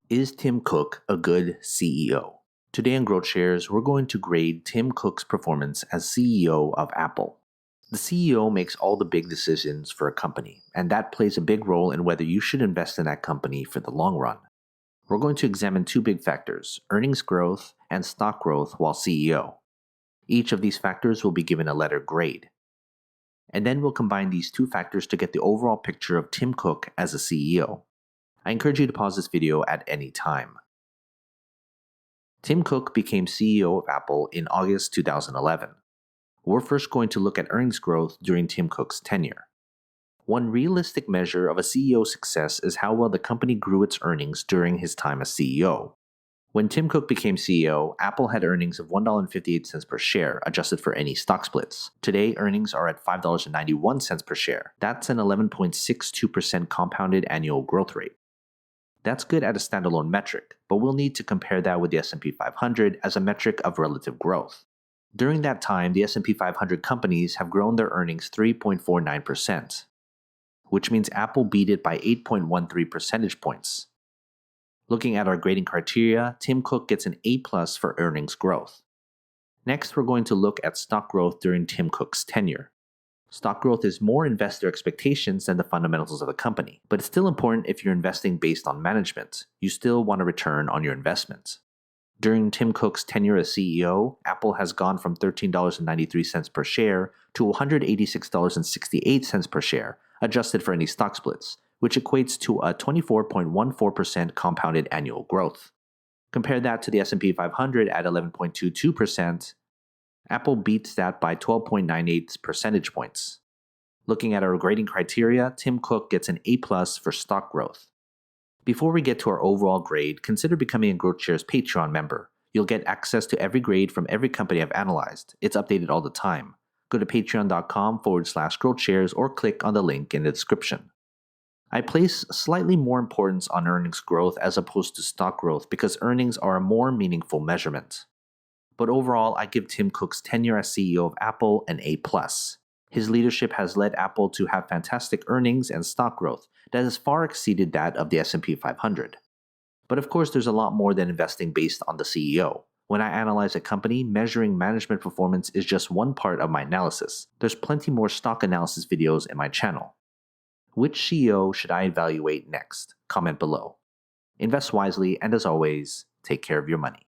Is Tim Cook a good CEO? Today on GrowthShares, we're going to grade Tim Cook's performance as CEO of Apple. The CEO makes all the big decisions for a company, and that plays a big role in whether you should invest in that company for the long run. We're going to examine two big factors, earnings growth and stock growth while CEO. Each of these factors will be given a letter grade. And then we'll combine these two factors to get the overall picture of Tim Cook as a CEO. I encourage you to pause this video at any time. Tim Cook became CEO of Apple in August 2011. We're first going to look at earnings growth during Tim Cook's tenure. One realistic measure of a CEO's success is how well the company grew its earnings during his time as CEO. When Tim Cook became CEO, Apple had earnings of $1.58 per share, adjusted for any stock splits. Today, earnings are at $5.91 per share. That's an 11.62% compounded annual growth rate. That's good at a standalone metric, but we'll need to compare that with the S&P 500 as a metric of relative growth. During that time, the S&P 500 companies have grown their earnings 3.49%, which means Apple beat it by 8.13 percentage points. Looking at our grading criteria, Tim Cook gets an A+ for earnings growth. Next, we're going to look at stock growth during Tim Cook's tenure. Stock growth is more investor expectations than the fundamentals of the company, but it's still important if you're investing based on management. You still want a return on your investment. During Tim Cook's tenure as CEO, Apple has gone from $13.93 per share to $186.68 per share, adjusted for any stock splits, which equates to a 24.14% compounded annual growth. Compare that to the S&P 500 at 11.22%. Apple beats that by 12.98 percentage points. Looking at our grading criteria, Tim Cook gets an A+ for stock growth. Before we get to our overall grade, consider becoming a GrowthShares Patreon member. You'll get access to every grade from every company I've analyzed. It's updated all the time. Go to patreon.com/GrowthShares or click on the link in the description. I place slightly more importance on earnings growth as opposed to stock growth because earnings are a more meaningful measurement. But overall, I give Tim Cook's tenure as CEO of Apple an A+. His leadership has led Apple to have fantastic earnings and stock growth that has far exceeded that of the S&P 500. But of course, there's a lot more than investing based on the CEO. When I analyze a company, measuring management performance is just one part of my analysis. There's plenty more stock analysis videos in my channel. Which CEO should I evaluate next? Comment below. Invest wisely, and as always, take care of your money.